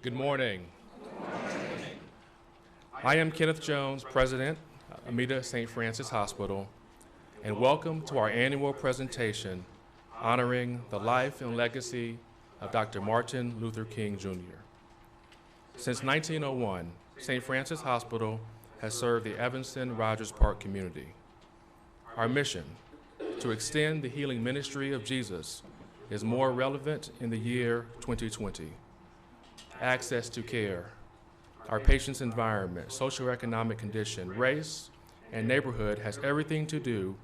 Good morning. I am Kenneth Jones, President, Amita St. Francis Hospital, and welcome to our annual presentation honoring the life and legacy of Dr. Martin Luther King, Jr. Since 1901, St. Francis Hospital has served the Evanston-Rogers Park community. Our mission, to extend the healing ministry of Jesus, is more relevant in the year 2020. Access to care, our patient's environment, socioeconomic condition, race, and neighborhood has everything to do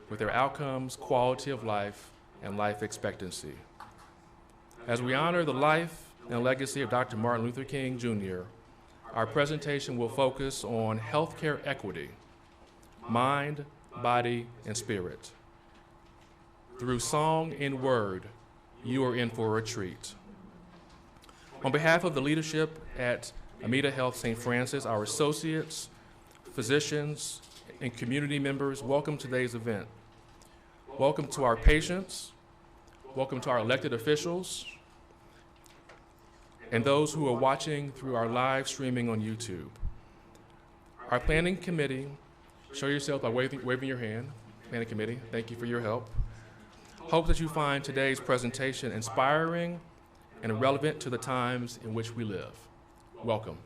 with their outcomes, quality of life, and life expectancy. As we honor the life and legacy of Dr. Martin Luther King, Jr., our presentation will focus on healthcare equity, mind, body, and spirit. Through song and word, you are in for a treat. On behalf of the leadership at Amita Health St. Francis, our associates, physicians, and community members, welcome to today's event. Welcome to our patients, welcome to our elected officials, and those who are watching through our live streaming on YouTube. Our planning committee, show yourself by waving your hand. Planning committee, thank you for your help. Hope that you find today's presentation inspiring and relevant to the times in which we live. Welcome.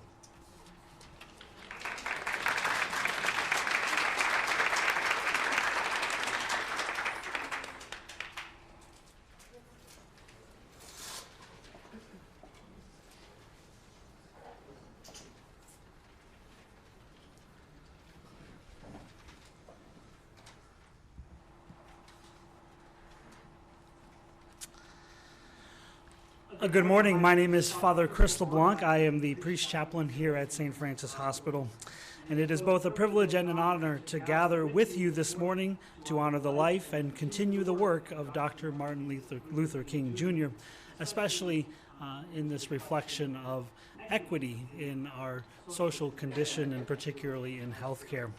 Good morning. My name is Father Chris LeBlanc. I am the priest chaplain here at St. Francis Hospital. And it is both a privilege and an honor to gather with you this morning to honor the life and continue the work of Dr. Martin Luther King, Jr., especially in this reflection of equity in our social condition and particularly in healthcare.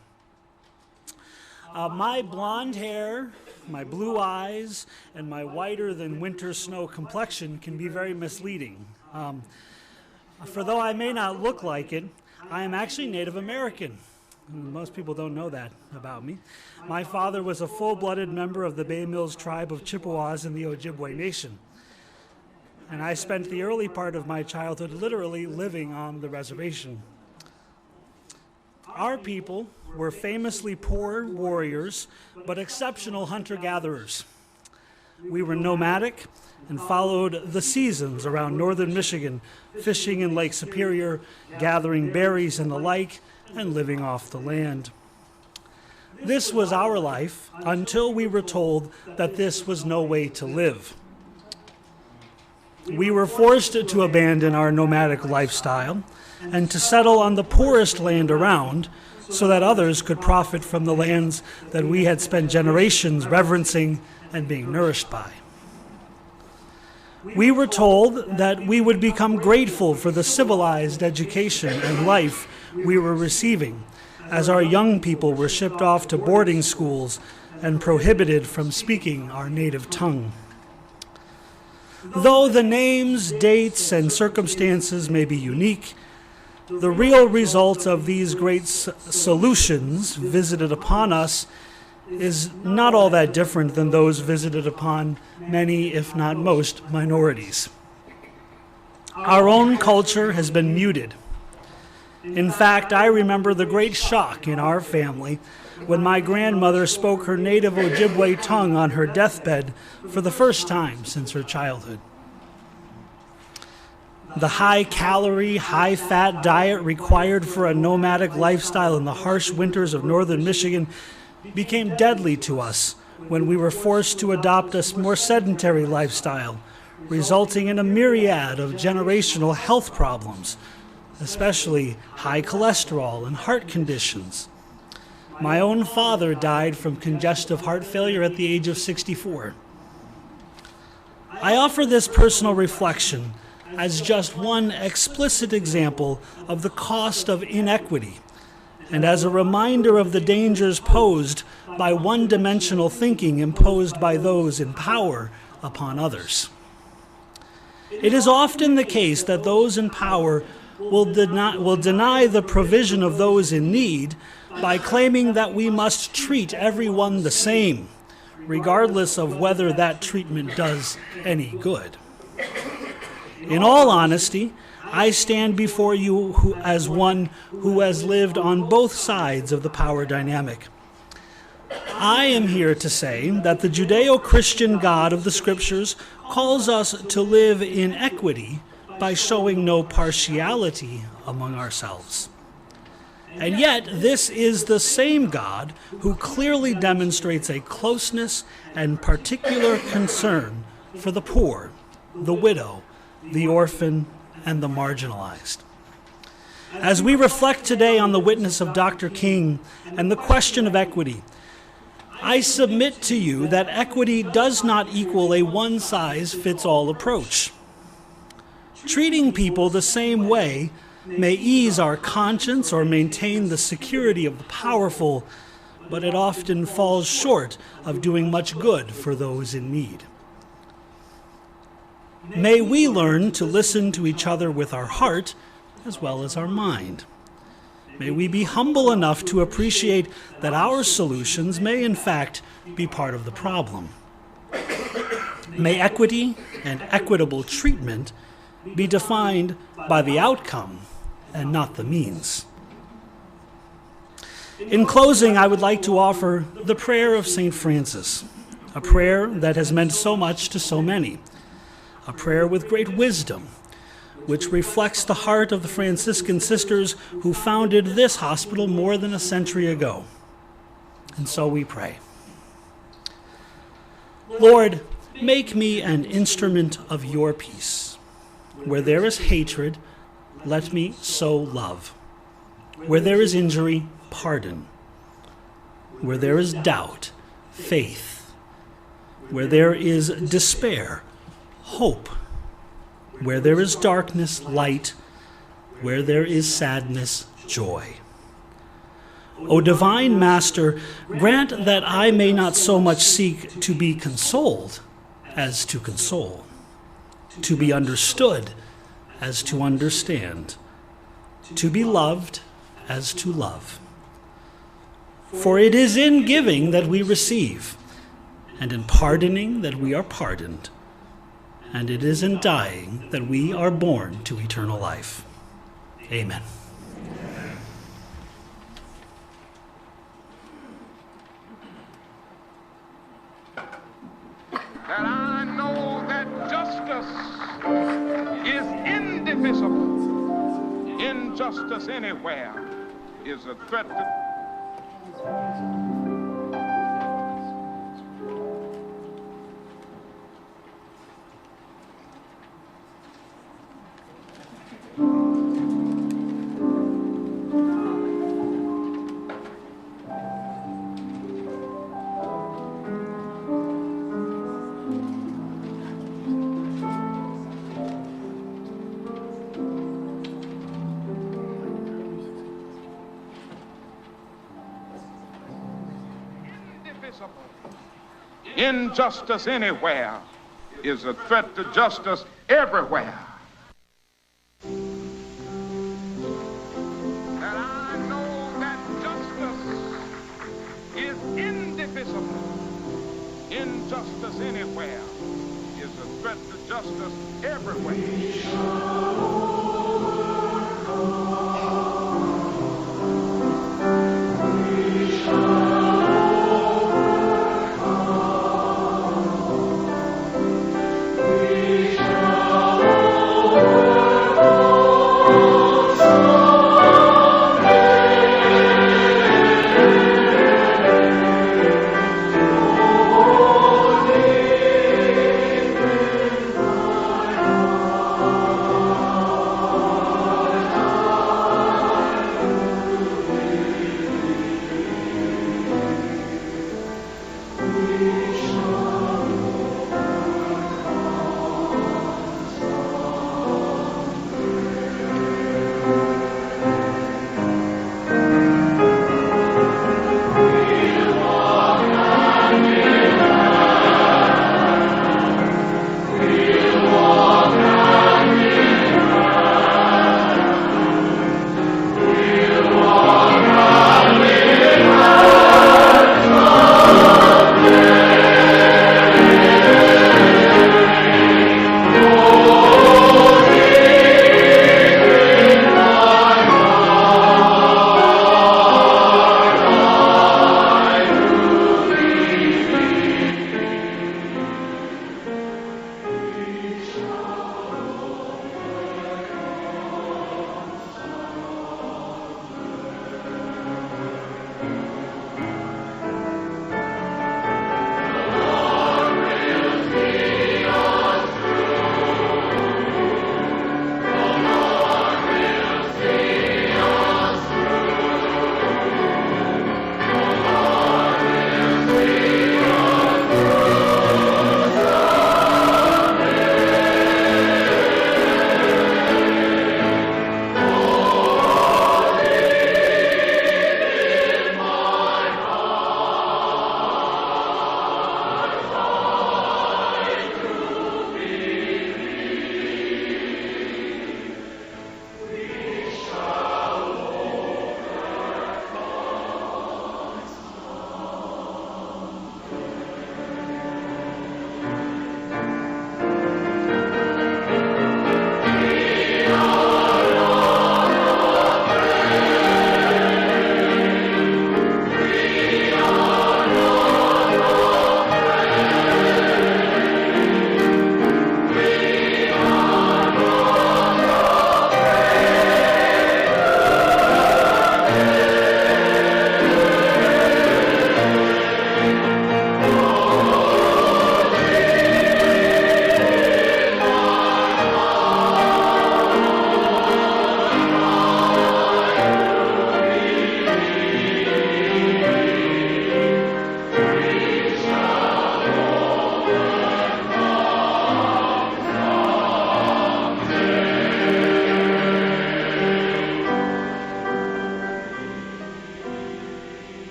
My blonde hair, my blue eyes, and my whiter than winter snow complexion can be very misleading. For though I may not look like it, I am actually Native American. Most people don't know that about me. My father was a full-blooded member of the Bay Mills tribe of Chippewas in the Ojibwe Nation. And I spent the early part of my childhood literally living on the reservation. Our people were famously poor warriors, but exceptional hunter-gatherers. We were nomadic and followed the seasons around northern Michigan, fishing in Lake Superior, gathering berries and the like, and living off the land. This was our life until we were told that this was no way to live. We were forced to abandon our nomadic lifestyle and to settle on the poorest land around so that others could profit from the lands that we had spent generations reverencing and being nourished by. We were told that we would become grateful for the civilized education and life we were receiving as our young people were shipped off to boarding schools and prohibited from speaking our native tongue. Though the names, dates, and circumstances may be unique, the real result of these great solutions visited upon us is not all that different than those visited upon many, if not most, minorities. Our own culture has been muted. In fact, I remember the great shock in our family when my grandmother spoke her native Ojibwe tongue on her deathbed for the first time since her childhood. The high-calorie, high-fat diet required for a nomadic lifestyle in the harsh winters of northern Michigan became deadly to us when we were forced to adopt a more sedentary lifestyle, resulting in a myriad of generational health problems, especially high cholesterol and heart conditions. My own father died from congestive heart failure at the age of 64. I offer this personal reflection as just one explicit example of the cost of inequity, and as a reminder of the dangers posed by one-dimensional thinking imposed by those in power upon others. It is often the case that those in power will deny the provision of those in need by claiming that we must treat everyone the same, regardless of whether that treatment does any good. In all honesty, I stand before you as one who has lived on both sides of the power dynamic. I am here to say that the Judeo-Christian God of the Scriptures calls us to live in equity by showing no partiality among ourselves. And yet, this is the same God who clearly demonstrates a closeness and particular concern for the poor, the widow, the orphan, and the marginalized. As we reflect today on the witness of Dr. King and the question of equity, I submit to you that equity does not equal a one-size-fits-all approach. Treating people the same way may ease our conscience or maintain the security of the powerful, but it often falls short of doing much good for those in need. May we learn to listen to each other with our heart as well as our mind. May we be humble enough to appreciate that our solutions may in fact be part of the problem. May equity and equitable treatment be defined by the outcome and not the means. In closing, I would like to offer the prayer of St. Francis, a prayer that has meant so much to so many, a prayer with great wisdom, which reflects the heart of the Franciscan sisters who founded this hospital more than a century ago. And so we pray. Lord, make me an instrument of your peace. Where there is hatred, let me sow love. Where there is injury, pardon. Where there is doubt, faith. Where there is despair, hope. Where there is darkness, light. Where there is sadness, joy. O divine Master, grant that I may not so much seek to be consoled as to console, to be understood as to understand, to be loved as to love. For it is in giving that we receive, and in pardoning that we are pardoned, and it is in dying that we are born to eternal life. Amen. And I know that justice is indivisible. Injustice anywhere is a threat to... Injustice anywhere is a threat to justice everywhere. And I know that justice is indivisible. Injustice anywhere is a threat to justice everywhere.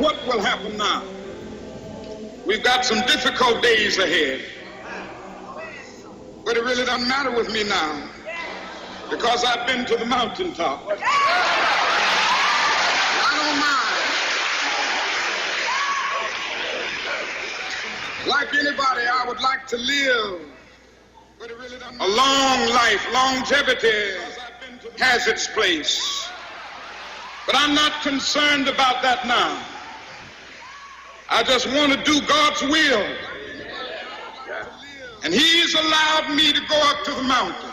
what will happen now. We've got some difficult days ahead. But it really doesn't matter with me now, because I've been to the mountaintop. I don't mind. Like anybody, I would like to live a long life. Longevity has its place. But I'm not concerned about that now. I just want to do God's will. And He's allowed me to go up to the mountain.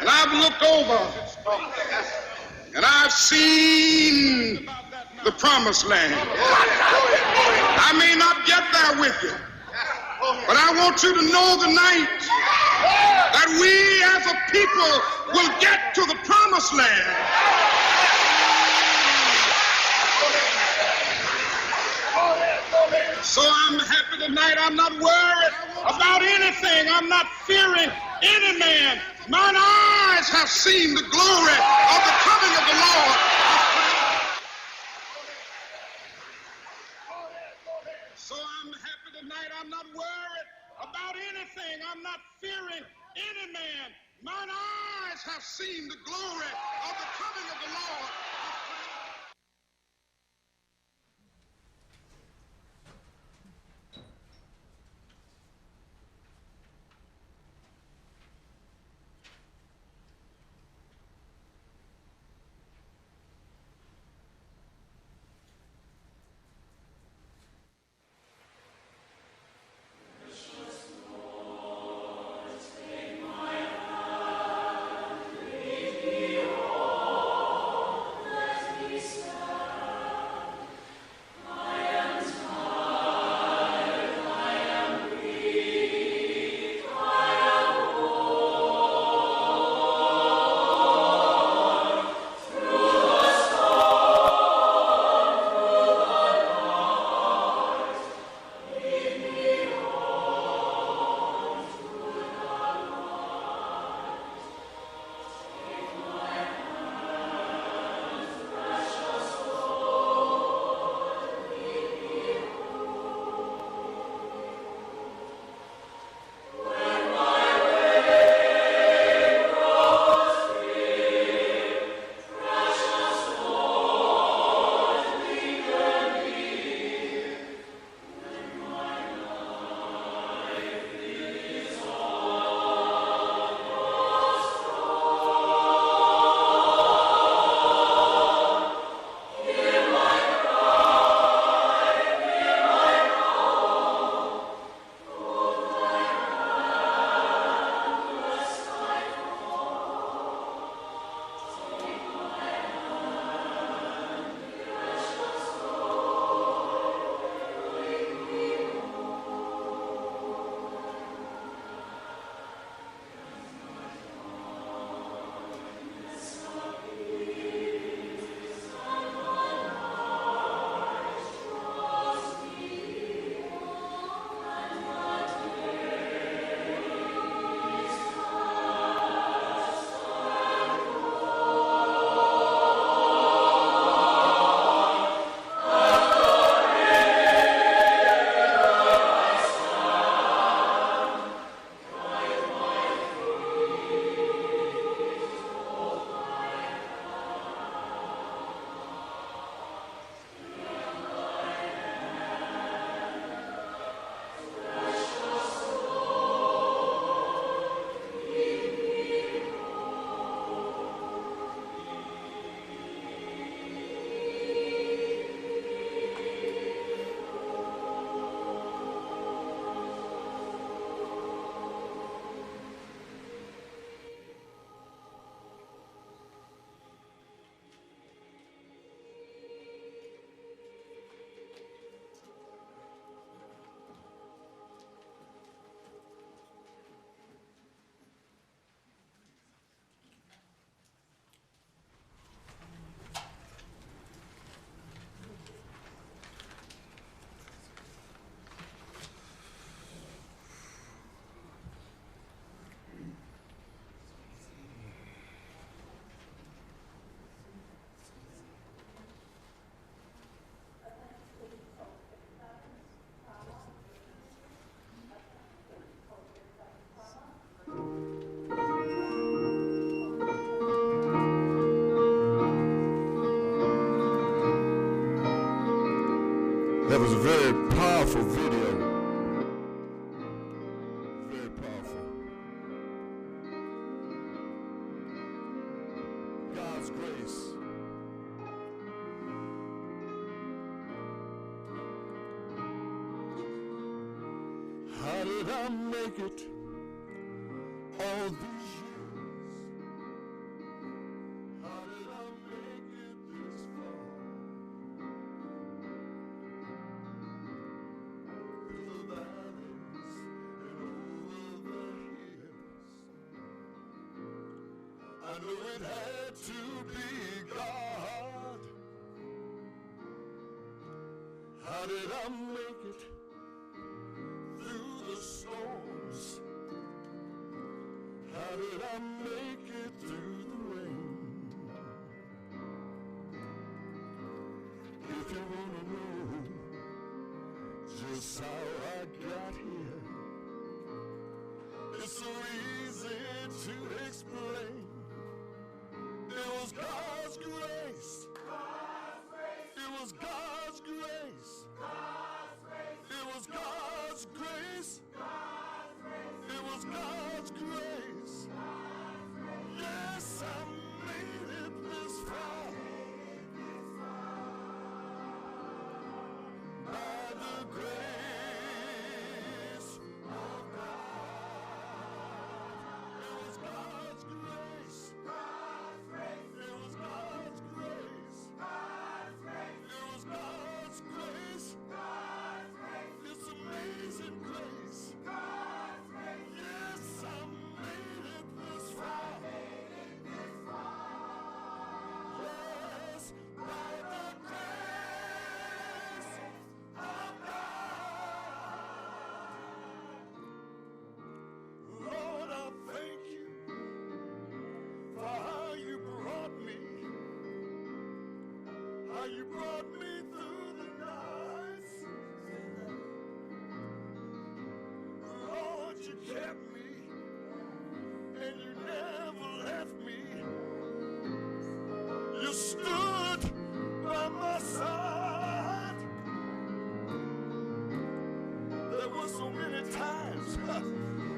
And I've looked over and I've seen the promised land. I may not get there with you, but I want you to know tonight that we as a people will get to the promised land. So I'm happy tonight. I'm not worried about anything. I'm not fearing any man. Mine eyes have seen the glory of the coming of the Lord. So I'm happy tonight. I'm not worried about anything. I'm not fearing any man. Mine eyes have seen the glory of the coming of the Lord. was a very powerful video. Very powerful. God's grace. How did I make it all these years? How did I make it this far? Through the valleys and over the hills. I knew it had to be God. How did I make it through the storms? How did I make it through the rain? If you wanna know just how I got here, it's so easy to explain. It was God's grace. It was God's grace. It was God's grace. It was God's grace. Yes, I made it this far. By the grace of God. It was God's grace. It was God's grace. It was God's grace. It's amazing grace. Yes, I made it this far. Yes, by the grace of God. Lord, I thank you for how you brought me. How you brought me through the nights. Lord, you kept me, and you never left me. You stood by my side. There were so many times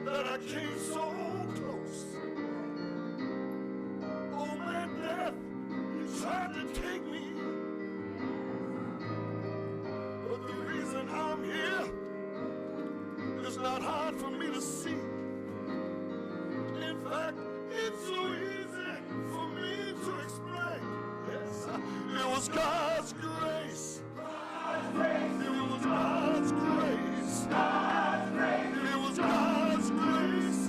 that I came so close. Oh man, death, you tried to take me. But the reason I'm here, it's not hard for me to see. In fact, it's so easy for me to explain. Yes, it was God's grace. It was God's grace. It was God's grace.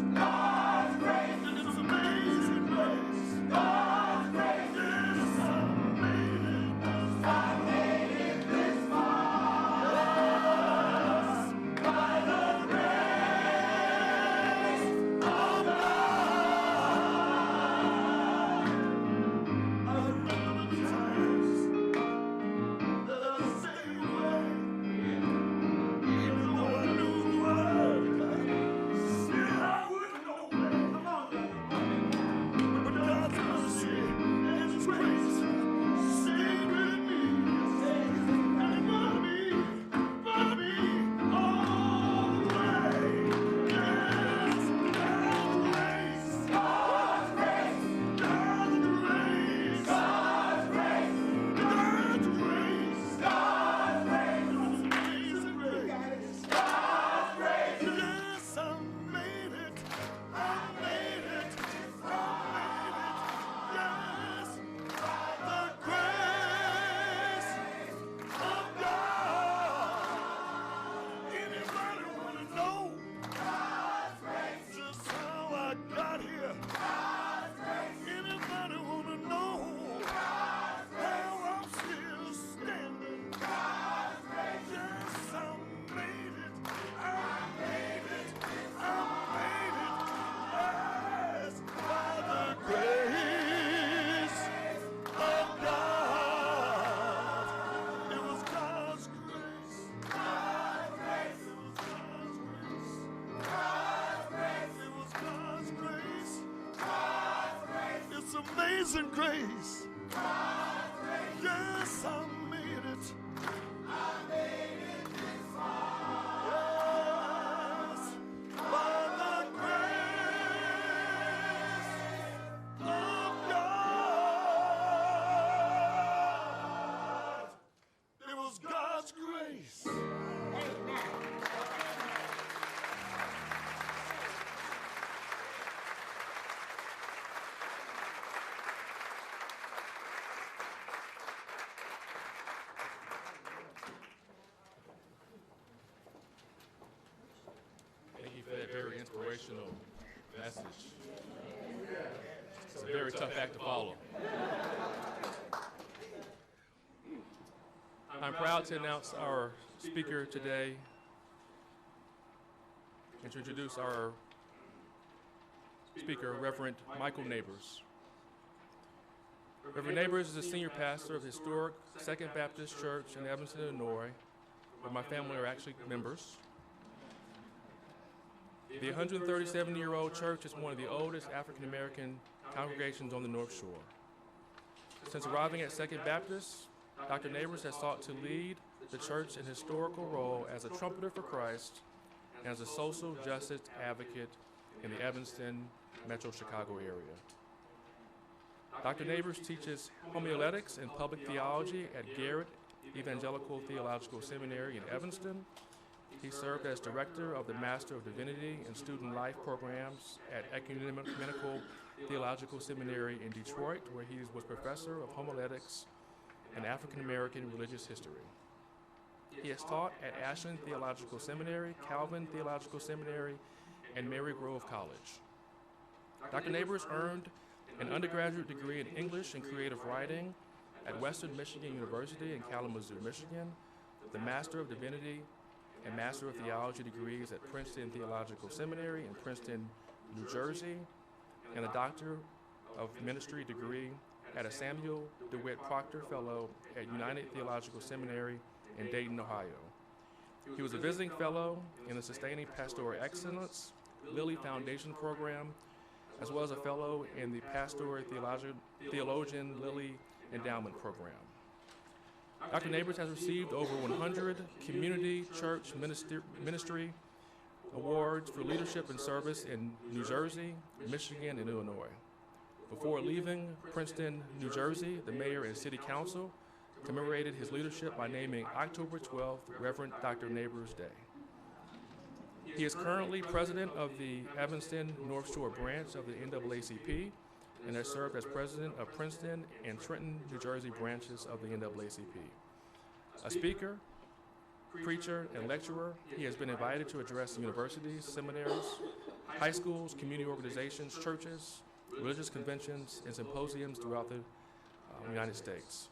And it's amazing grace. Yes, I made it this far. amazing grace. Yes, I made it. I made it. inspirational message. It's a very tough act to follow. I'm proud to announce our speaker today and to introduce our speaker, Reverend Michael Neighbors. Reverend Neighbors is the senior pastor of the historic Second Baptist Church in Evanston, Illinois, where my family are actually members. The 137-year-old church is one of the oldest African-American congregations on the North Shore. Since arriving at Second Baptist, Dr. Neighbors has sought to lead the church in historical role as a trumpeter for Christ and as a social justice advocate in the Evanston, Metro Chicago area. Dr. Neighbors teaches homiletics and public theology at Garrett Evangelical Theological Seminary in Evanston. He served as director of the Master of Divinity and Student Life programs at Ecumenical Theological Seminary in Detroit, where he was professor of homiletics and African American religious history. He has taught at Ashland Theological Seminary, Calvin Theological Seminary, and Mary Grove College. Dr. Neighbors earned an undergraduate degree in English and creative writing at Western Michigan University in Kalamazoo, Michigan, the Master of Divinity and Master of Theology degrees at Princeton Theological Seminary in Princeton, New Jersey, and a Doctor of Ministry degree at a Samuel DeWitt Proctor Fellow at United Theological Seminary in Dayton, Ohio. He was a visiting fellow in the Sustaining Pastoral Excellence Lilly Foundation Program, as well as a fellow in the Pastoral Theologian Lilly Endowment Program. Dr. Neighbors has received over 100 community church ministry awards for leadership and service in New Jersey, Michigan, and Illinois. Before leaving Princeton, New Jersey, the mayor and city council commemorated his leadership by naming October 12th Reverend Dr. Neighbors Day. He is currently president of the Evanston North Shore branch of the NAACP and has served as president of Princeton and Trenton, New Jersey branches of the NAACP. A speaker, preacher, and lecturer, he has been invited to address universities, seminaries, high schools, community organizations, churches, religious conventions, and symposiums throughout the United States.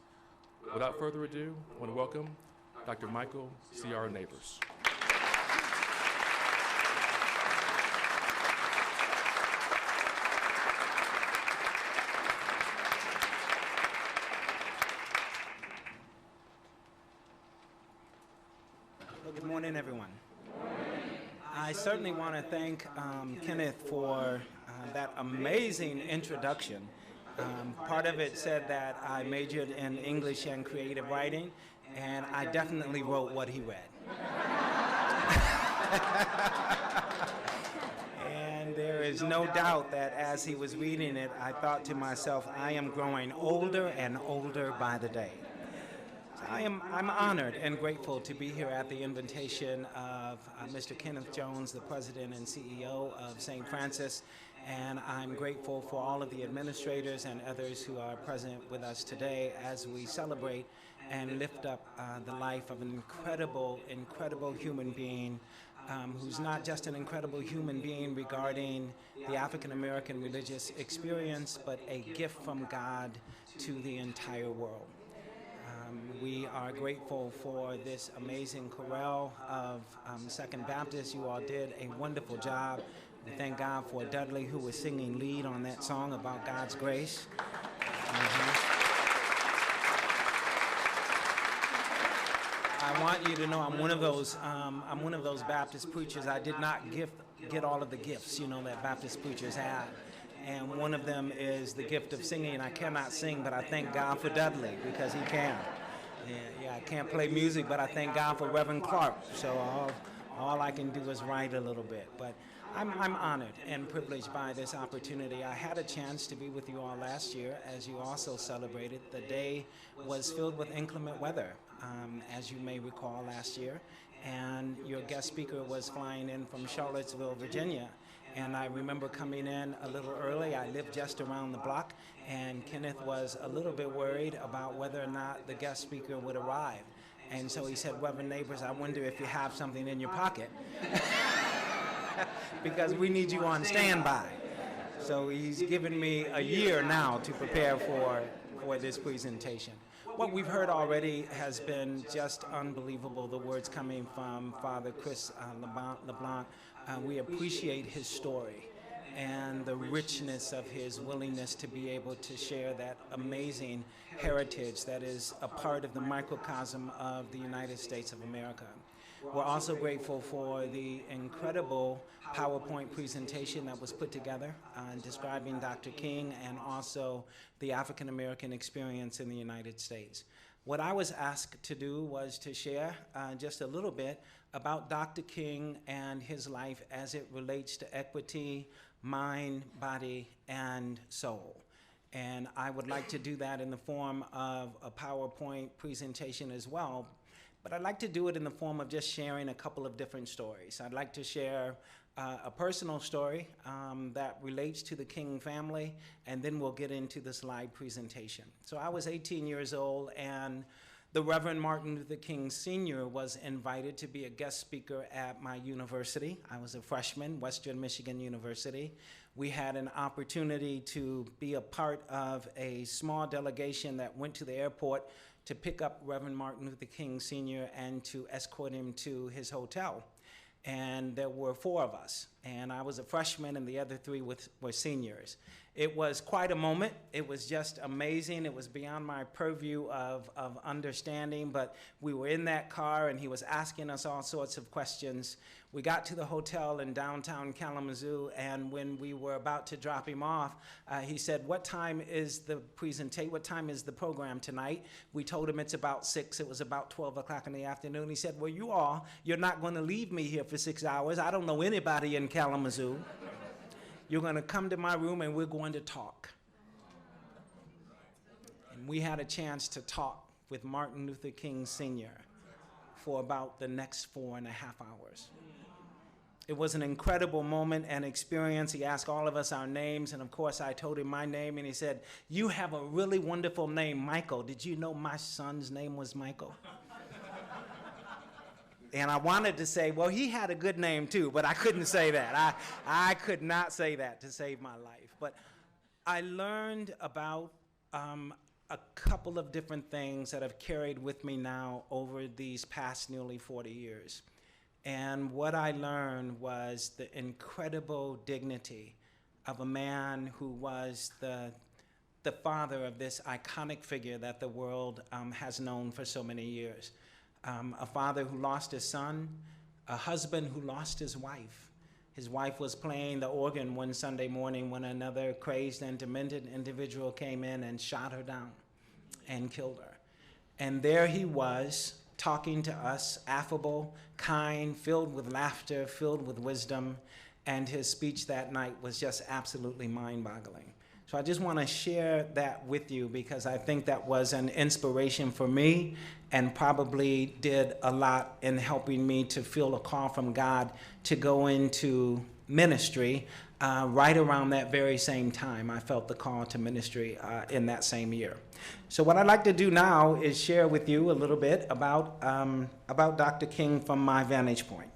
Without further ado, I want to welcome Dr. Michael C.R. Neighbors. Well, good morning, everyone. I certainly want to thank Kenneth for that amazing introduction. Part of it said that I majored in English and creative writing, and I definitely wrote what he read. And there is no doubt that as he was reading it, I thought to myself, I am growing older and older by the day. I'm honored and grateful to be here at the invitation of Mr. Kenneth Jones, the president and CEO of St. Francis, and I'm grateful for all of the administrators and others who are present with us today as we celebrate and lift up the life of an incredible, incredible human being who's not just an incredible human being regarding the African American religious experience, but a gift from God to the entire world. We are grateful for this amazing chorale of Second Baptist. You all did a wonderful job. We thank God for Dudley, who was singing lead on that song about God's grace. I want you to know I'm one of those Baptist preachers. I did not get all of the gifts, that Baptist preachers have. And one of them is the gift of singing. I cannot sing, but I thank God for Dudley because he can. Yeah, I can't play music, but I thank God for Reverend Clark. So all I can do is write a little bit. But I'm honored and privileged by this opportunity. I had a chance to be with you all last year as you also celebrated. The day was filled with inclement weather, as you may recall last year. And your guest speaker was flying in from Charlottesville, Virginia. And I remember coming in a little early. I lived just around the block, and Kenneth was a little bit worried about whether or not the guest speaker would arrive. And so he said, Reverend Neighbors, I wonder if you have something in your pocket. because we need you on standby. So he's given me a year now to prepare for this presentation. What we've heard already has been just unbelievable, the words coming from Father Chris LeBlanc. We appreciate his story and the richness of his willingness to be able to share that amazing heritage that is a part of the microcosm of the United States of America. We're also grateful for the incredible PowerPoint presentation that was put together describing Dr. King and also the African American experience in the United States. What I was asked to do was to share just a little bit about Dr. King and his life as it relates to equity, mind, body, and soul. And I would like to do that in the form of a PowerPoint presentation as well. But I'd like to do it in the form of just sharing a couple of different stories. I'd like to share a personal story that relates to the King family, and then we'll get into the slide presentation. So I was 18 years old, and the Reverend Martin Luther King Sr. was invited to be a guest speaker at my university. I was a freshman, Western Michigan University. We had an opportunity to be a part of a small delegation that went to the airport to pick up Reverend Martin Luther King Sr. and to escort him to his hotel. And there were 4 of us, and I was a freshman and the other 3 were seniors. It was quite a moment. It was just amazing. It was beyond my purview of understanding, but we were in that car and he was asking us all sorts of questions. We got to the hotel in downtown Kalamazoo, and when we were about to drop him off, he said, what time is the program tonight? We told him it's about 6. It was about 12 o'clock in the afternoon. He said, well, you're not going to leave me here for 6 hours. I don't know anybody in Kalamazoo. You're going to come to my room and we're going to talk. And we had a chance to talk with Martin Luther King Sr. for about the next 4.5 hours. It was an incredible moment and experience. He asked all of us our names, and of course I told him my name, and he said, you have a really wonderful name, Michael. Did you know my son's name was Michael? And I wanted to say, well, he had a good name too, but I couldn't say that. I could not say that to save my life. But I learned about a couple of different things that have carried with me now over these past nearly 40 years. And what I learned was the incredible dignity of a man who was the father of this iconic figure that the world has known for so many years. A father who lost his son, a husband who lost his wife. His wife was playing the organ one Sunday morning when another crazed and demented individual came in and shot her down and killed her. And there he was, talking to us, affable, kind, filled with laughter, filled with wisdom, and his speech that night was just absolutely mind-boggling. So I just want to share that with you because I think that was an inspiration for me and probably did a lot in helping me to feel a call from God to go into ministry right around that very same time. I felt the call to ministry in that same year. So what I'd like to do now is share with you a little bit about Dr. King from my vantage point.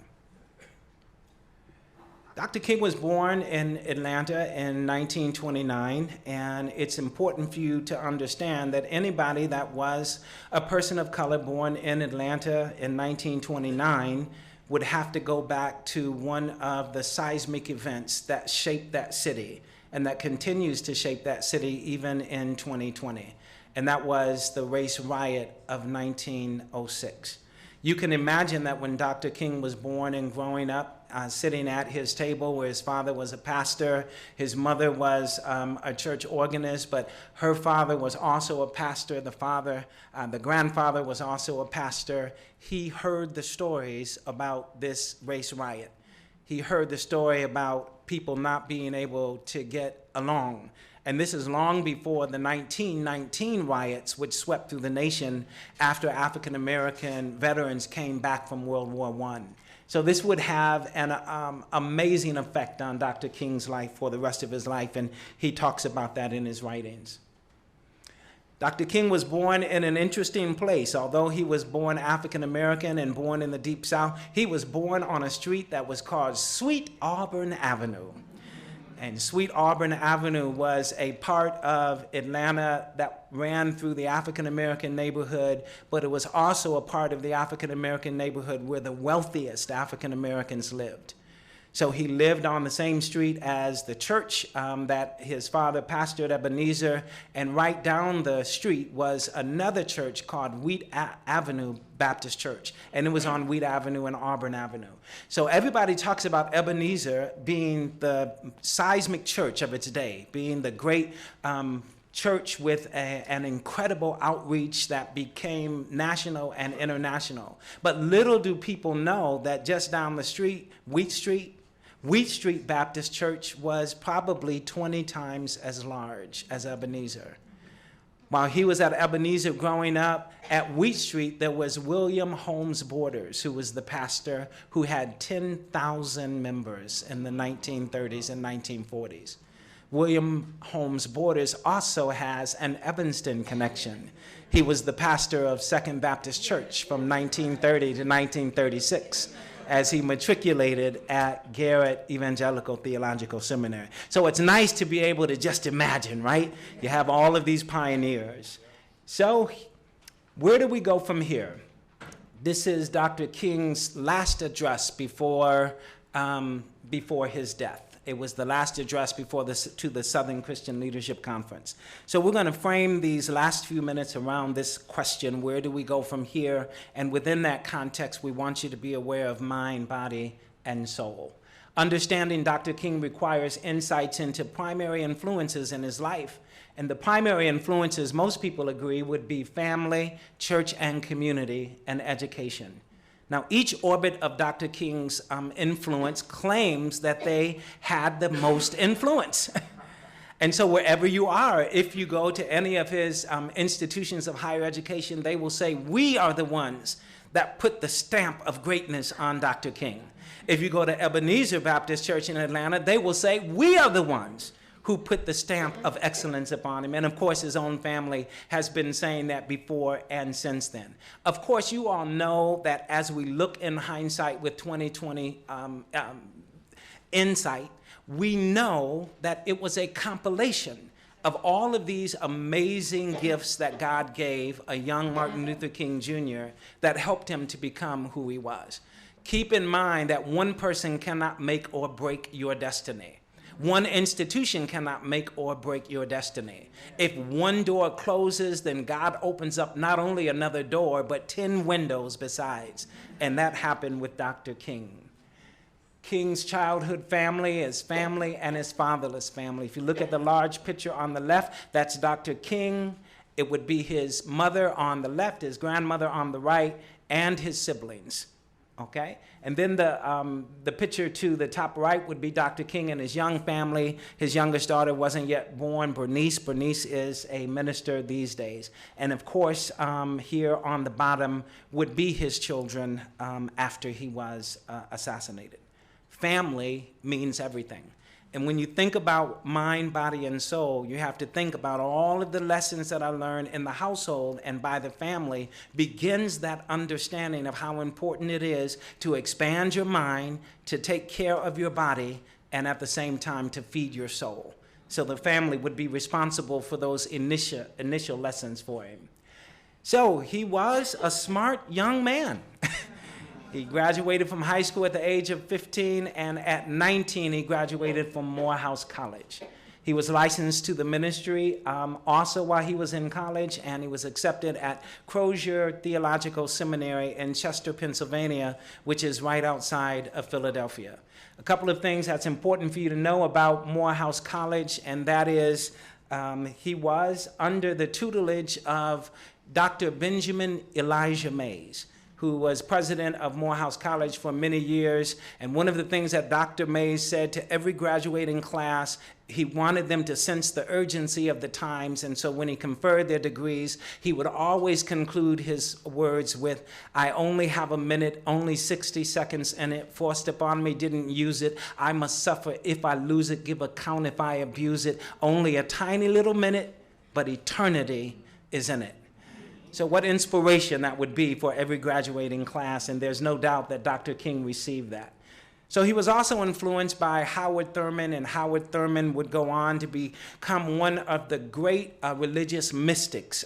Dr. King was born in Atlanta in 1929, and it's important for you to understand that anybody that was a person of color born in Atlanta in 1929 would have to go back to one of the seismic events that shaped that city and that continues to shape that city even in 2020, and that was the race riot of 1906. You can imagine that when Dr. King was born and growing up, sitting at his table where his father was a pastor, his mother was a church organist, but her father was also a pastor. The grandfather was also a pastor. He heard the stories about this race riot. He heard the story about people not being able to get along. And this is long before the 1919 riots, which swept through the nation after African American veterans came back from World War I. So this would have an amazing effect on Dr. King's life for the rest of his life, and he talks about that in his writings. Dr. King was born in an interesting place. Although he was born African American and born in the Deep South, he was born on a street that was called Sweet Auburn Avenue. And Sweet Auburn Avenue was a part of Atlanta that ran through the African American neighborhood, but it was also a part of the African American neighborhood where the wealthiest African Americans lived. So he lived on the same street as the church that his father pastored, Ebenezer, and right down the street was another church called Wheat Avenue Baptist Church, and it was on Wheat Avenue and Auburn Avenue. So everybody talks about Ebenezer being the seismic church of its day, being the great church with an incredible outreach that became national and international. But little do people know that just down the street, Wheat Street Baptist Church was probably 20 times as large as Ebenezer. While he was at Ebenezer growing up, at Wheat Street, there was William Holmes Borders, who was the pastor who had 10,000 members in the 1930s and 1940s. William Holmes Borders also has an Evanston connection. He was the pastor of Second Baptist Church from 1930 to 1936. As he matriculated at Garrett Evangelical Theological Seminary. So it's nice to be able to just imagine, right? You have all of these pioneers. So where do we go from here? This is Dr. King's last address before his death. It was the last address to the Southern Christian Leadership Conference. So we're going to frame these last few minutes around this question, where do we go from here? And within that context, we want you to be aware of mind, body, and soul. Understanding Dr. King requires insights into primary influences in his life. And the primary influences, most people agree, would be family, church and community, and education. Now, each orbit of Dr. King's influence claims that they had the most influence. And so wherever you are, if you go to any of his institutions of higher education, they will say, we are the ones that put the stamp of greatness on Dr. King. If you go to Ebenezer Baptist Church in Atlanta, they will say, we are the ones who put the stamp of excellence upon him. And of course, his own family has been saying that before and since then. Of course, you all know that as we look in hindsight with 2020 insight, we know that it was a compilation of all of these amazing gifts that God gave a young Martin Luther King Jr. that helped him to become who he was. Keep in mind that one person cannot make or break your destiny. One institution cannot make or break your destiny. If one door closes, then God opens up not only another door, but 10 windows besides. And that happened with Dr. King. King's childhood family, his family, and his fatherless family. If you look at the large picture on the left, that's Dr. King. It would be his mother on the left, his grandmother on the right, and his siblings. Okay? And then the picture to the top right would be Dr. King and his young family. His youngest daughter wasn't yet born, Bernice. Bernice is a minister these days. And of course, here on the bottom would be his children after he was assassinated. Family means everything. And when you think about mind, body, and soul, you have to think about all of the lessons that I learned in the household and by the family begins that understanding of how important it is to expand your mind, to take care of your body, and at the same time to feed your soul. So the family would be responsible for those initial lessons for him. So he was a smart young man. He graduated from high school at the age of 15, and at 19, he graduated from Morehouse College. He was licensed to the ministry also while he was in college, and he was accepted at Crozier Theological Seminary in Chester, Pennsylvania, which is right outside of Philadelphia. A couple of things that's important for you to know about Morehouse College, and that is he was under the tutelage of Dr. Benjamin Elijah Mays, who was president of Morehouse College for many years. And one of the things that Dr. Mays said to every graduating class, he wanted them to sense the urgency of the times. And so when he conferred their degrees, he would always conclude his words with, I only have a minute, only 60 seconds in it, forced upon me, didn't use it. I must suffer if I lose it, give account if I abuse it. Only a tiny little minute, but eternity is in it. So what inspiration that would be for every graduating class, and there's no doubt that Dr. King received that. So he was also influenced by Howard Thurman, and Howard Thurman would go on to become one of the great religious mystics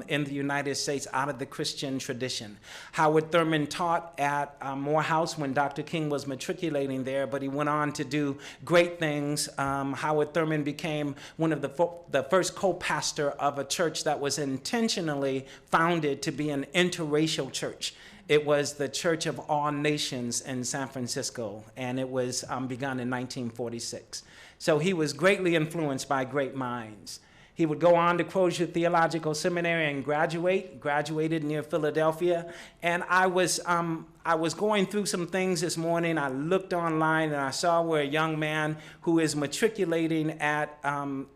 in the United States out of the Christian tradition. Howard Thurman taught at Morehouse when Dr. King was matriculating there, but he went on to do great things. Howard Thurman became one of the first co-pastor of a church that was intentionally founded to be an interracial church. It was the Church of All Nations in San Francisco, and it was begun in 1946. So he was greatly influenced by great minds. He would go on to Crozier Theological Seminary and graduated near Philadelphia. And I was going through some things this morning. I looked online and I saw where a young man who is matriculating at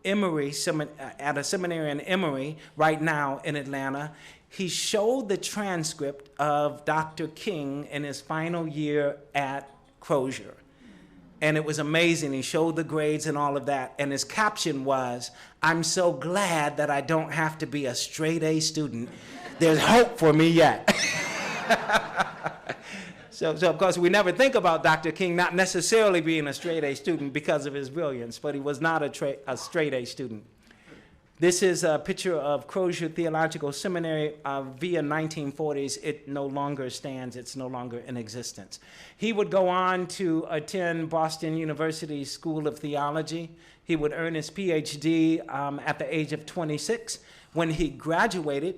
Emory, at a seminary in Emory right now in Atlanta. He showed the transcript of Dr. King in his final year at Crozier. And it was amazing. He showed the grades and all of that. And his caption was, "I'm so glad that I don't have to be a straight A student. There's hope for me yet." So of course, we never think about Dr. King not necessarily being a straight A student because of his brilliance, but he was not a straight A student. This is a picture of Crozier Theological Seminary via 1940s. It no longer stands. It's no longer in existence. He would go on to attend Boston University School of Theology. He would earn his PhD at the age of 26. When he graduated,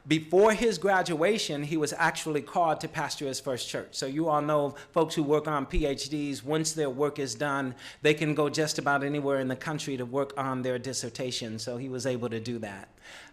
before his graduation, he was actually called to pastor his first church. So you all know folks who work on PhDs, once their work is done, they can go just about anywhere in the country to work on their dissertation. So he was able to do that.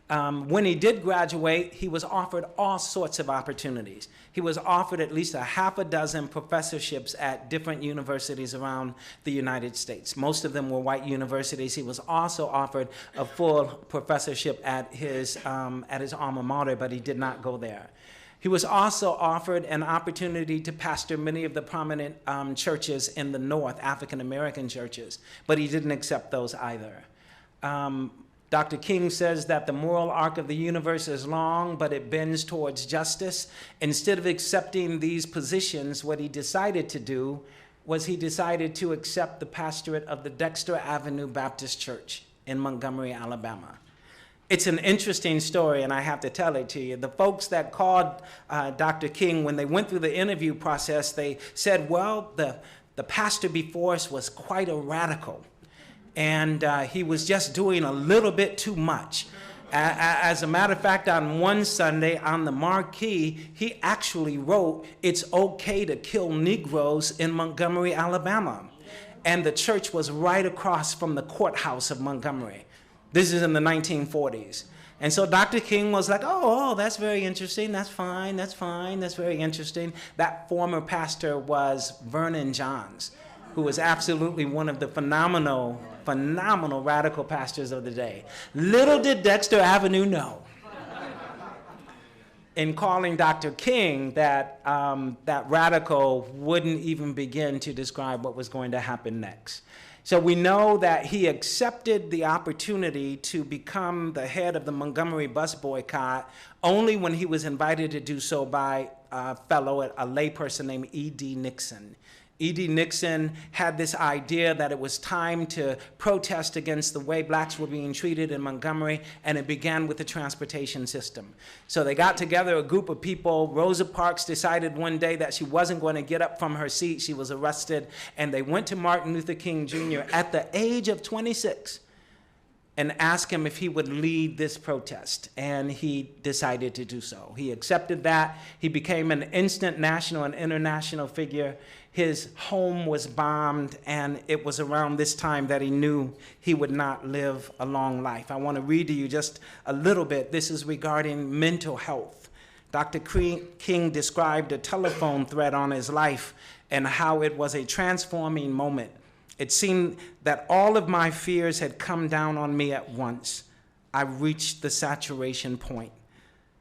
When he did graduate, he was offered all sorts of opportunities. He was offered at least a half a dozen professorships at different universities around the United States. Most of them were white universities. He was also offered a full professorship at his alma mater, but he did not go there. He was also offered an opportunity to pastor many of the prominent churches in the North, African American churches, but he didn't accept those either. Dr. King says that the moral arc of the universe is long, but it bends towards justice. Instead of accepting these positions, what he decided to do was he decided to accept the pastorate of the Dexter Avenue Baptist Church in Montgomery, Alabama. It's an interesting story, and I have to tell it to you. The folks that called Dr. King, when they went through the interview process, they said, well, the pastor before us was quite a radical. And he was just doing a little bit too much. As a matter of fact, on one Sunday on the marquee, he actually wrote, "It's okay to kill Negroes in Montgomery, Alabama." And the church was right across from the courthouse of Montgomery. This is in the 1940s. And so Dr. King was like, oh, that's very interesting. That's fine. That's fine. That's very interesting. That former pastor was Vernon Johns, who was absolutely one of the phenomenal radical pastors of the day. Little did Dexter Avenue know, in calling Dr. King, that that radical wouldn't even begin to describe what was going to happen next. So we know that he accepted the opportunity to become the head of the Montgomery bus boycott only when he was invited to do so by a fellow, a layperson named E.D. Nixon. E.D. Nixon had this idea that it was time to protest against the way blacks were being treated in Montgomery, and it began with the transportation system. So they got together, a group of people. Rosa Parks decided one day that she wasn't going to get up from her seat. She was arrested, and they went to Martin Luther King Jr. at the age of 26 and asked him if he would lead this protest, and he decided to do so. He accepted that. He became an instant national and international figure. His home was bombed, and it was around this time that he knew he would not live a long life. I want to read to you just a little bit. This is regarding mental health. Dr. King described a telephone thread on his life and how it was a transforming moment. It seemed that all of my fears had come down on me at once. I reached the saturation point.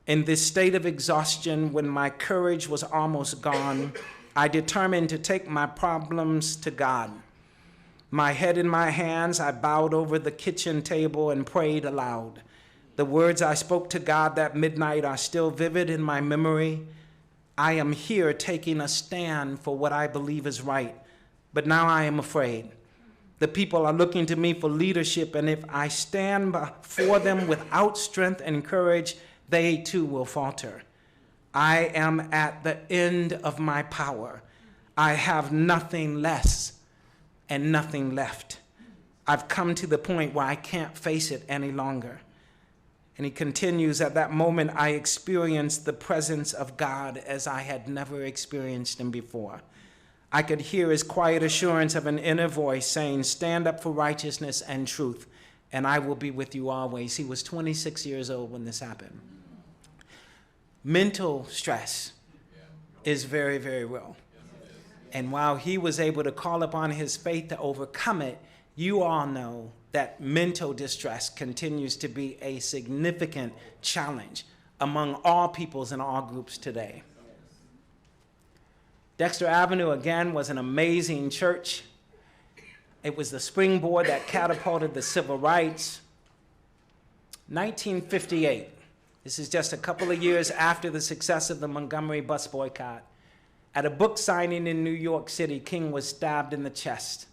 In this state of exhaustion, when my courage was almost gone, I determined to take my problems to God. My head in my hands, I bowed over the kitchen table and prayed aloud. The words I spoke to God that midnight are still vivid in my memory. I am here taking a stand for what I believe is right, but now I am afraid. The people are looking to me for leadership, and if I stand before them without strength and courage, they too will falter. I am at the end of my power. I have nothing less and nothing left. I've come to the point where I can't face it any longer. And he continues, at that moment, I experienced the presence of God as I had never experienced him before. I could hear his quiet assurance of an inner voice saying, stand up for righteousness and truth, and I will be with you always. He was 26 years old when this happened. Mental stress is very, very real. And while he was able to call upon his faith to overcome it, you all know that mental distress continues to be a significant challenge among all peoples and all groups today. Dexter Avenue, again, was an amazing church. It was the springboard that catapulted the civil rights. 1958, this is just a couple of years after the success of the Montgomery bus boycott. At a book signing in New York City, King was stabbed in the chest.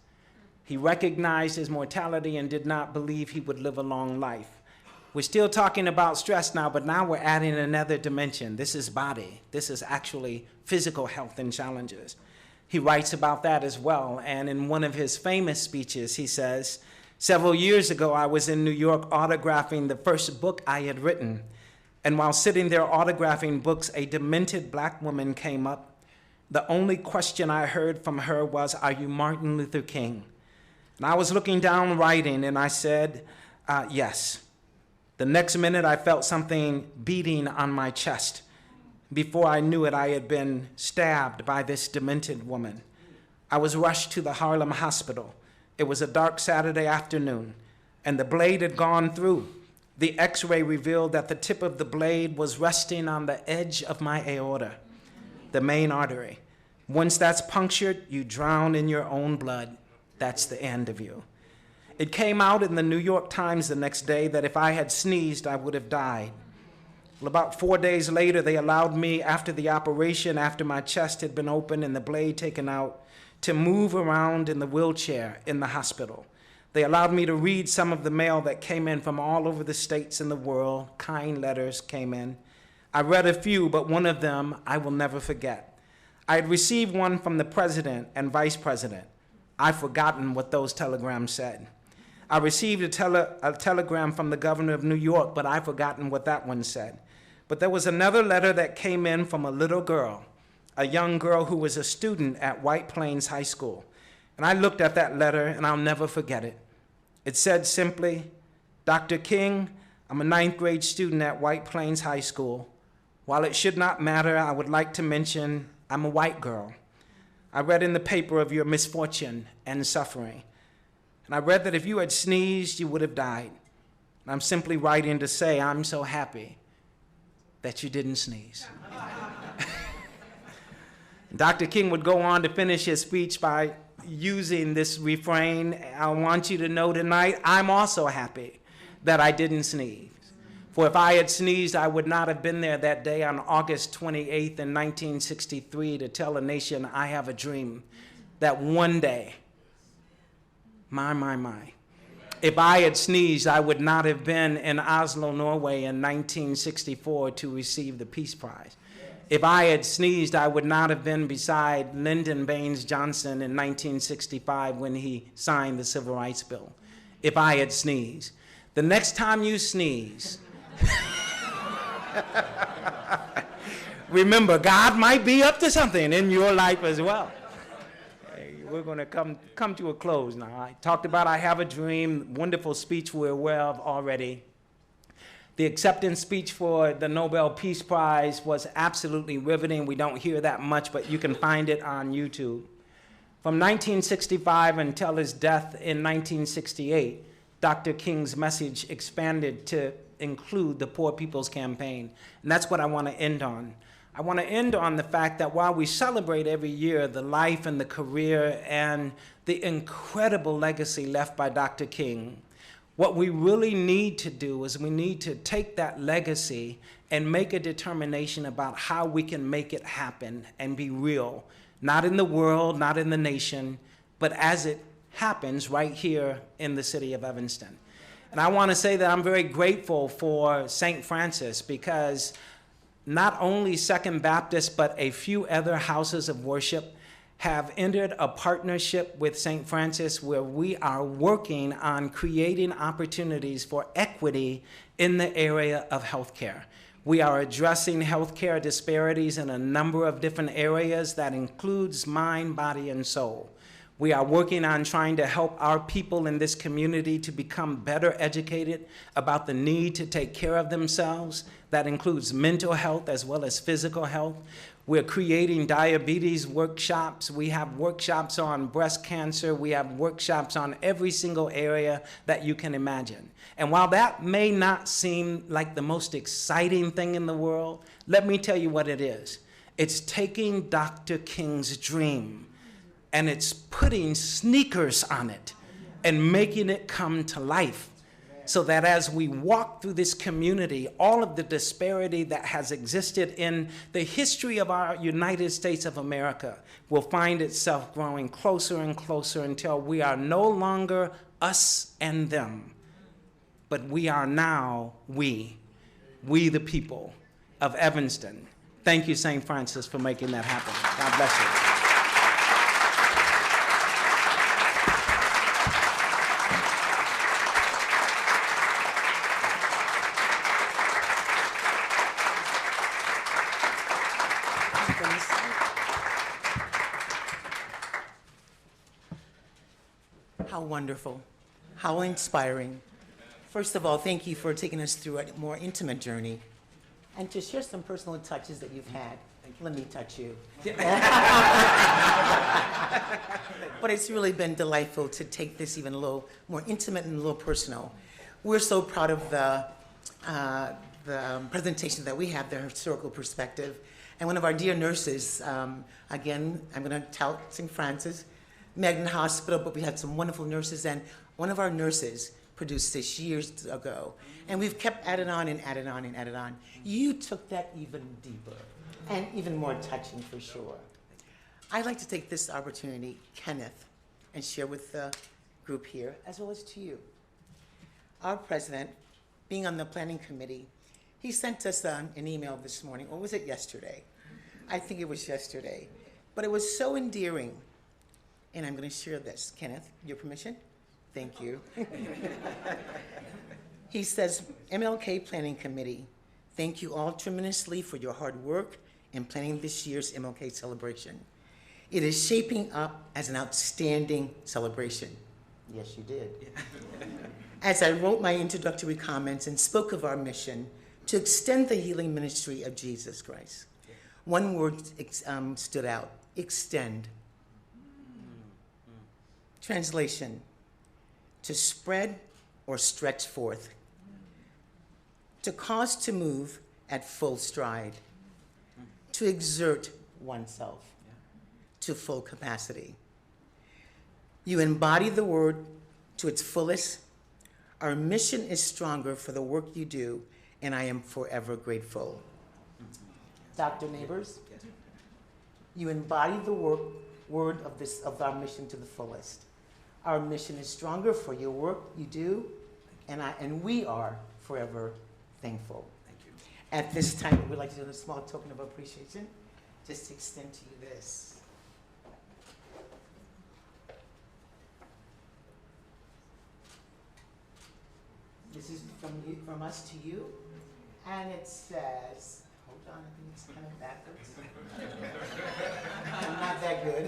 He recognized his mortality and did not believe he would live a long life. We're still talking about stress now, but now we're adding another dimension. This is body. This is actually physical health and challenges. He writes about that as well, and in one of his famous speeches, he says, several years ago, I was in New York autographing the first book I had written, and while sitting there autographing books, a demented black woman came up. The only question I heard from her was, are you Martin Luther King? And I was looking down writing, and I said, yes. The next minute, I felt something beating on my chest. Before I knew it, I had been stabbed by this demented woman. I was rushed to the Harlem hospital. It was a dark Saturday afternoon, and the blade had gone through. The x-ray revealed that the tip of the blade was resting on the edge of my aorta, the main artery. Once that's punctured, you drown in your own blood. That's the end of you. It came out in the New York Times the next day that if I had sneezed, I would have died. Well, about 4 days later, they allowed me, after the operation, after my chest had been opened and the blade taken out, to move around in the wheelchair in the hospital. They allowed me to read some of the mail that came in from all over the states in the world. Kind letters came in. I read a few, but one of them I will never forget. I had received one from the president and vice president. I've forgotten what those telegrams said. I received a telegram from the governor of New York, but I've forgotten what that one said. But there was another letter that came in from a little girl, a young girl who was a student at White Plains High School. And I looked at that letter, and I'll never forget it. It said simply, Dr. King, I'm a 9th grade student at White Plains High School. While it should not matter, I would like to mention I'm a white girl. I read in the paper of your misfortune and suffering. And I read that if you had sneezed, you would have died. And I'm simply writing to say I'm so happy that you didn't sneeze. Dr. King would go on to finish his speech by using this refrain, I want you to know tonight, I'm also happy that I didn't sneeze. For if I had sneezed, I would not have been there that day on August 28th in 1963 to tell a nation I have a dream that one day, my. If I had sneezed, I would not have been in Oslo, Norway in 1964 to receive the Peace Prize. If I had sneezed, I would not have been beside Lyndon Baines Johnson in 1965 when he signed the Civil Rights Bill. If I had sneezed. The next time you sneeze, remember, God might be up to something in your life as well. We're going to come to a close now. I talked about I have a dream, wonderful speech we're aware of already. The acceptance speech for the Nobel Peace Prize was absolutely riveting. We don't hear that much, but you can find it on YouTube. From 1965 until his death in 1968, Dr. King's message expanded to include the Poor People's Campaign. And that's what I want to end on. I want to end on the fact that while we celebrate every year the life and the career and the incredible legacy left by Dr. King, What we really need to do is we need to take that legacy and make a determination about how we can make it happen and be real, not in the world, not in the nation, but as it happens right here in the city of Evanston. And I want to say that I'm very grateful for St. Francis, because not only Second Baptist, but a few other houses of worship have entered a partnership with St. Francis where we are working on creating opportunities for equity in the area of healthcare. We are addressing healthcare disparities in a number of different areas that includes mind, body, and soul. We are working on trying to help our people in this community to become better educated about the need to take care of themselves. That includes mental health as well as physical health. We're creating diabetes workshops. We have workshops on breast cancer. We have workshops on every single area that you can imagine. And while that may not seem like the most exciting thing in the world, let me tell you what it is. It's taking Dr. King's dream and it's putting sneakers on it and making it come to life, so that as we walk through this community, all of the disparity that has existed in the history of our United States of America will find itself growing closer and closer until we are no longer us and them, but we are now we the people of Evanston. Thank you, St. Francis, for making that happen. God bless you. How wonderful, how inspiring. First of all, thank you for taking us through a more intimate journey and to share some personal touches that you've had. Let me touch you. But it's really been delightful to take this even a little more intimate and a little personal. We're so proud of the presentation that we have, the historical perspective. And one of our dear nurses, again, I'm going to tout St. Francis, Magdalen Hospital, but we had some wonderful nurses, and one of our nurses produced this years ago, and we've kept adding on and added on and added on. You took that even deeper and even more touching for sure. I'd like to take this opportunity, Kenneth, and share with the group here, as well as to you. Our president, being on the planning committee, he sent us an email this morning, or was it yesterday? I think it was yesterday, but it was so endearing. And I'm going to share this. Kenneth, your permission? Thank you. He says, MLK Planning Committee, thank you all tremendously for your hard work in planning this year's MLK celebration. It is shaping up as an outstanding celebration. Yes, you did. As I wrote my introductory comments and spoke of our mission to extend the healing ministry of Jesus Christ, one word stood out: extend. Translation: to spread or stretch forth, to cause to move at full stride, to exert oneself to full capacity. You embody the word to its fullest. Our mission is stronger for the work you do, and I am forever grateful. Dr. Neighbors, you embody the word of our mission to the fullest. Our mission is stronger for your work you do, and we are forever thankful. Thank you. At this time, we'd like to do a small token of appreciation. Just to extend to you this. This is from us to you, and it says, hold on, I think it's kind of backwards. I'm not that good.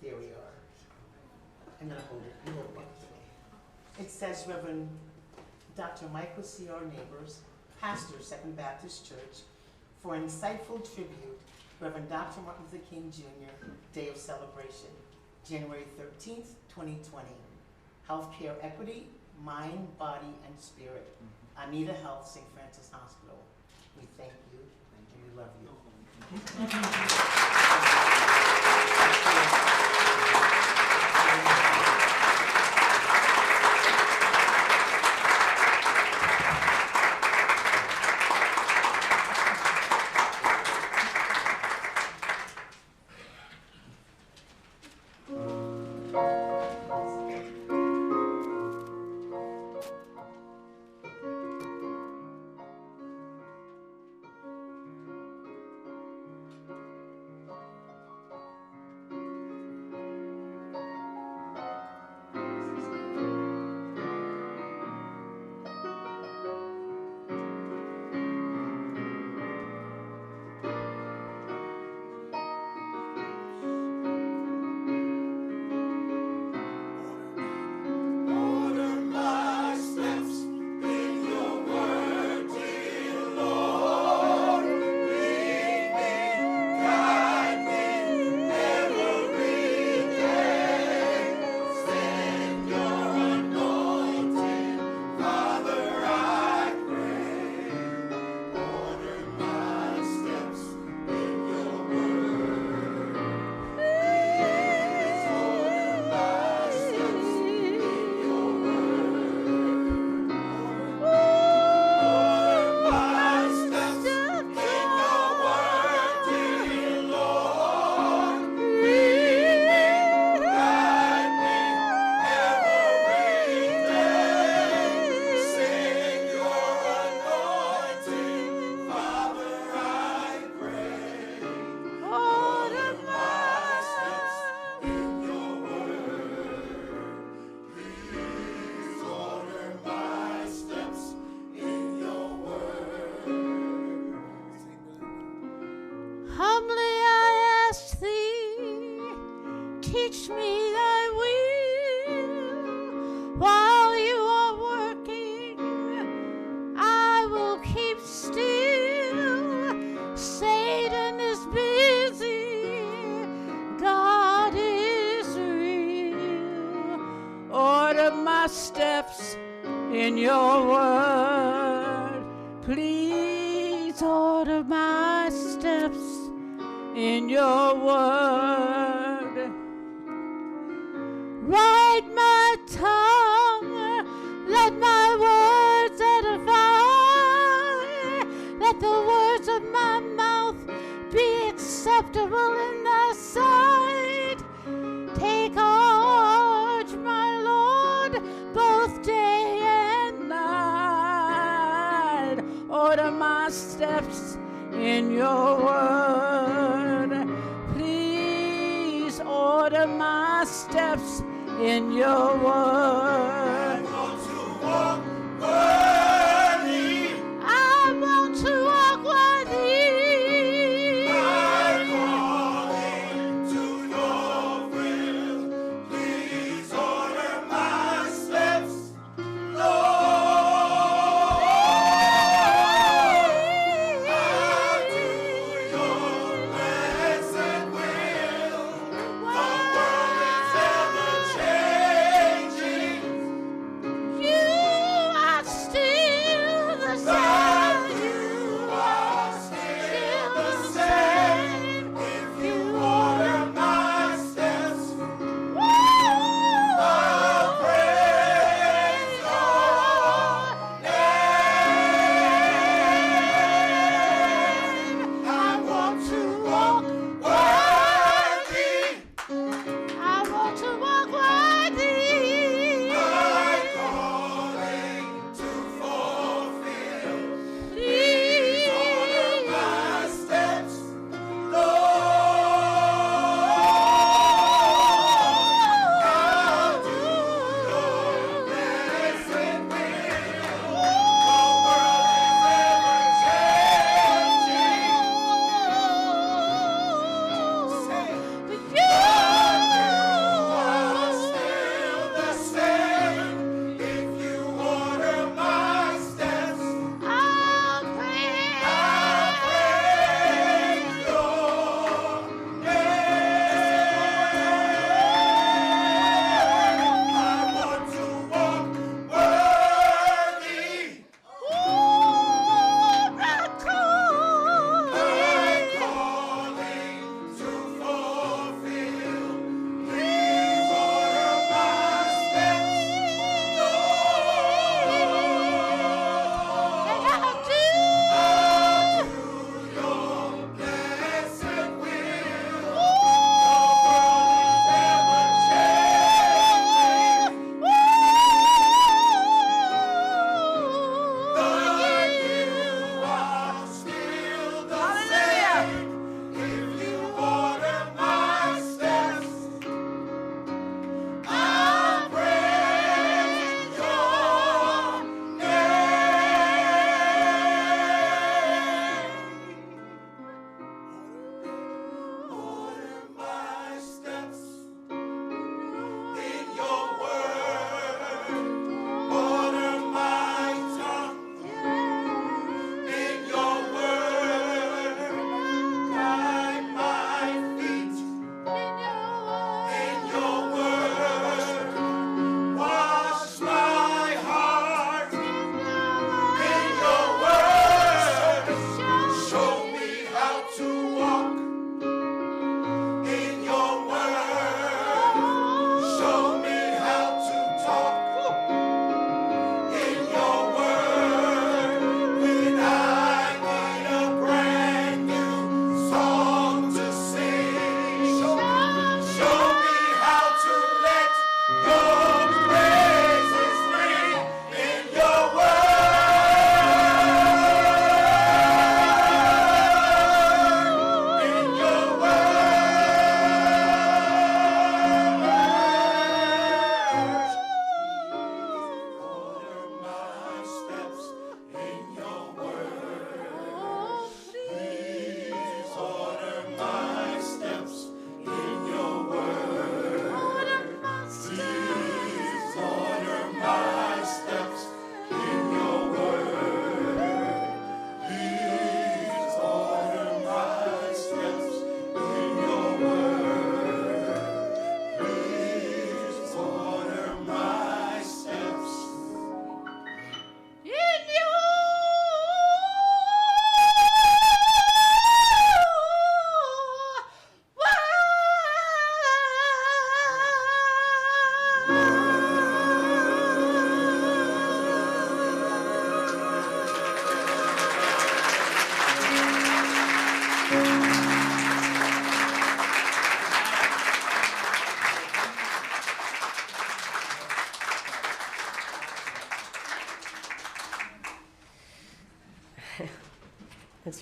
There we are. I'm going to hold it. You hold it. It says, Reverend Dr. Michael C.R. Neighbors, pastor, Second Baptist Church, for insightful tribute, Reverend Dr. Martin Luther King Jr., Day of Celebration, January 13th, 2020. Healthcare equity, mind, body, and spirit. Anita Health, St. Francis Hospital. We thank you, and we love you. teach me thy will. While you are working, I will keep still. Satan is busy, God is real. Order my steps in your word. Please order my steps in your word. Write my tongue, let my words edify. Let the words of my mouth be acceptable in thy sight. Take charge, my Lord, both day and night. Order my steps in your word. Please order my steps in your word. I want to walk worthy. I want to walk worthy. I'm calling to your will. Please order my steps, Lord. I'll do your blessed will. The world is ever changing.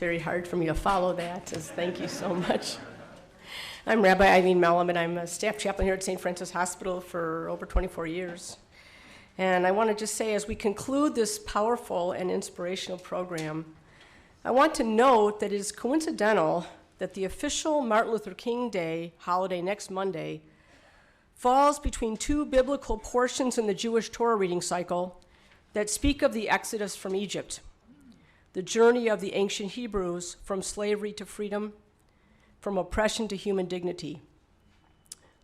very hard for me to follow that. Thank you so much. I'm Rabbi Eileen Mellum, and I'm a staff chaplain here at St. Francis Hospital for over 24 years. And I want to just say, as we conclude this powerful and inspirational program, I want to note that it is coincidental that the official Martin Luther King Day holiday next Monday falls between two biblical portions in the Jewish Torah reading cycle that speak of the Exodus from Egypt, the journey of the ancient Hebrews from slavery to freedom, from oppression to human dignity.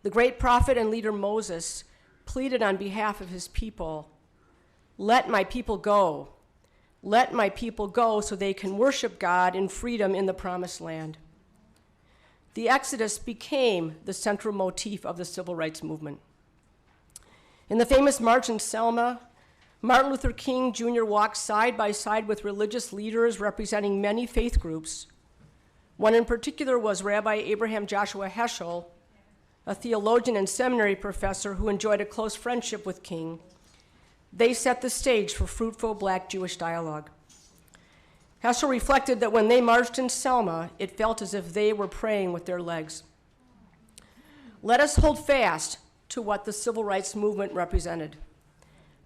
The great prophet and leader Moses pleaded on behalf of his people, "Let my people go. Let my people go so they can worship God in freedom in the promised land." The Exodus became the central motif of the civil rights movement. In the famous March in Selma, Martin Luther King Jr. walked side by side with religious leaders representing many faith groups. One in particular was Rabbi Abraham Joshua Heschel, a theologian and seminary professor who enjoyed a close friendship with King. They set the stage for fruitful Black Jewish dialogue. Heschel reflected that when they marched in Selma, it felt as if they were praying with their legs. Let us hold fast to what the civil rights movement represented: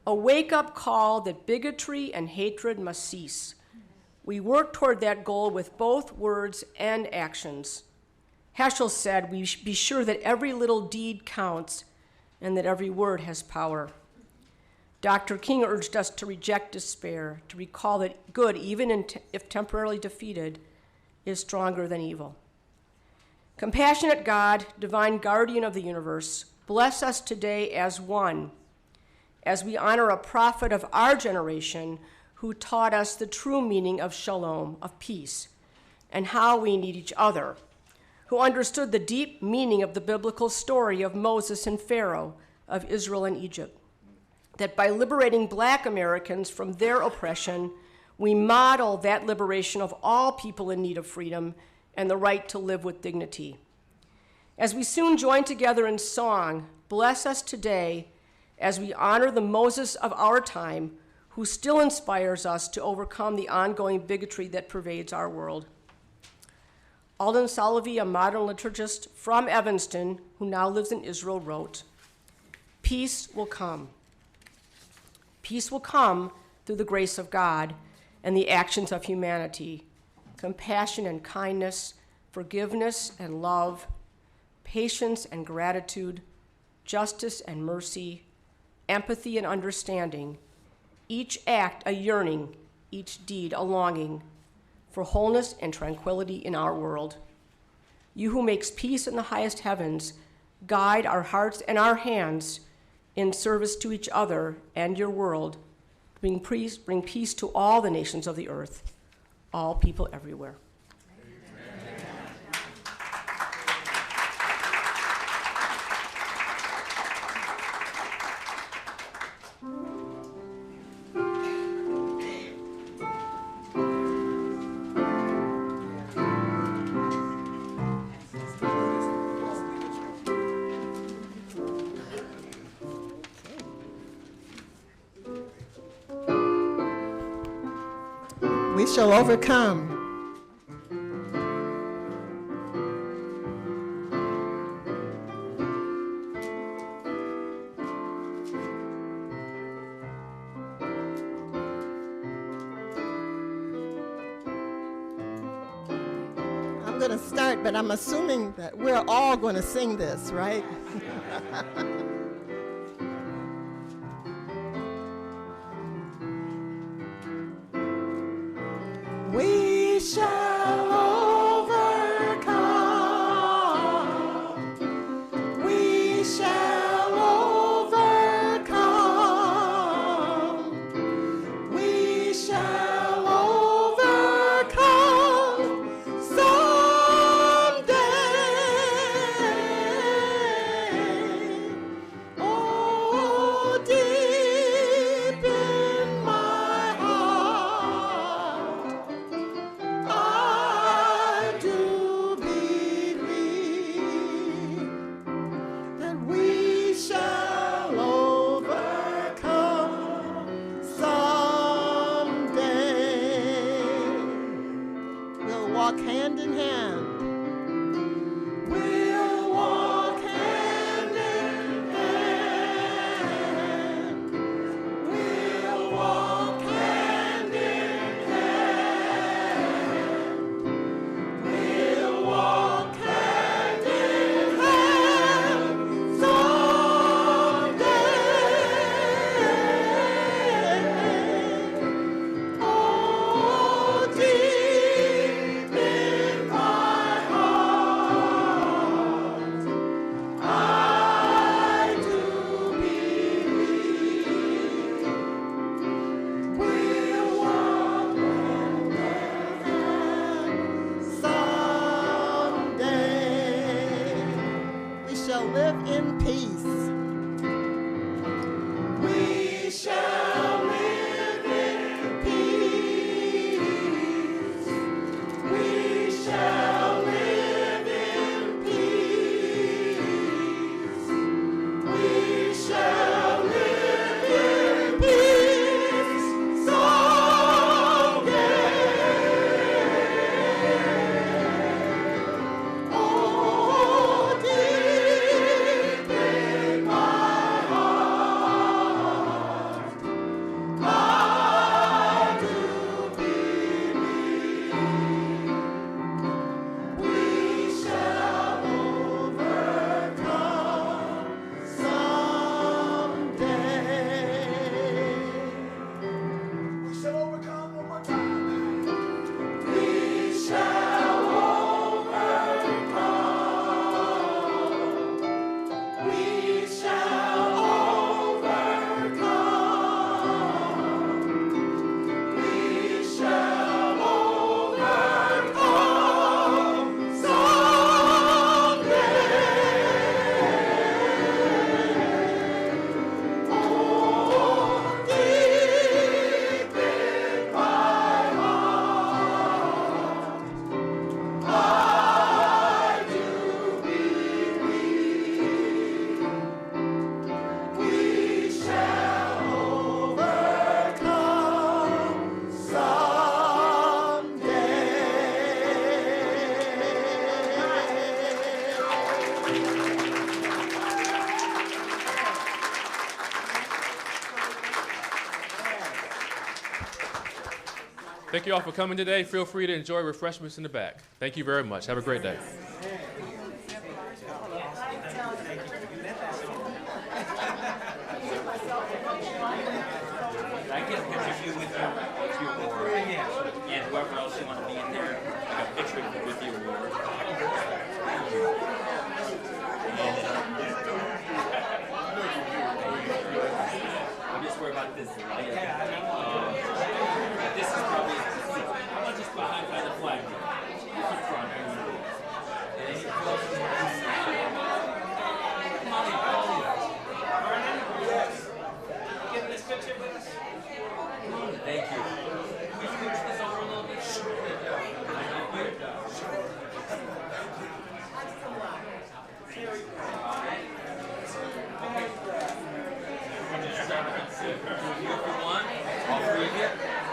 a wake-up call that bigotry and hatred must cease. We work toward that goal with both words and actions. Heschel said, "We be sure that every little deed counts and that every word has power." Dr. King urged us to reject despair, to recall that good, even if temporarily defeated, is stronger than evil. Compassionate God, divine guardian of the universe, bless us today as one, as we honor a prophet of our generation who taught us the true meaning of shalom, of peace, and how we need each other, who understood the deep meaning of the biblical story of Moses and Pharaoh, of Israel and Egypt, that by liberating Black Americans from their oppression, we model that liberation of all people in need of freedom and the right to live with dignity. As we soon join together in song, bless us today as we honor the Moses of our time, who still inspires us to overcome the ongoing bigotry that pervades our world. Alden Salovey, a modern liturgist from Evanston, who now lives in Israel, wrote, "Peace will come. Peace will come through the grace of God and the actions of humanity, compassion and kindness, forgiveness and love, patience and gratitude, justice and mercy, empathy and understanding, each act a yearning, each deed a longing for wholeness and tranquility in our world. You who makes peace in the highest heavens, guide our hearts and our hands in service to each other and your world. Bring peace to all the nations of the earth, all people everywhere." We shall overcome. I'm going to start, but I'm assuming that we're all going to sing this, right? We shall overcome. We shall overcome. We shall overcome someday. Oh, deep in my heart, I shall live in peace. We shall live in peace. We shall live in peace. We shall live in peace someday. Oh, deep in my heart, I do believe we shall overcome someday. We shall overcome one more time. We shall overcome. We shall overcome. We shall overcome someday. Oh, deep in my heart, I do believe we shall overcome Thank you all for coming today. Feel free to enjoy refreshments in the back. Thank you very much. Have a great day. I get a picture of you with your award. And whoever else you want to be in there, like a picture with the award. I'm just worried about this light. This is probably, how about just behind the flag? Just in front. Get this picture with us. Thank you. We switch this over a little bit.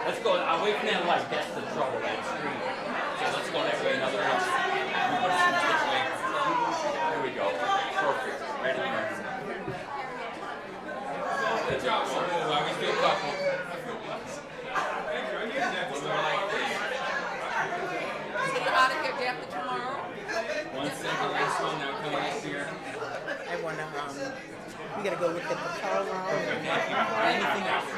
Let's go. I'll wait for that light. That's the trouble. That screen. So let's go that way. Another one. Here we go. Perfect. Ready? Good job. Why we still couple? Out of here day after tomorrow. One second. Last one. Now come next year. I wanna, we gotta go look at the car line. Anything else?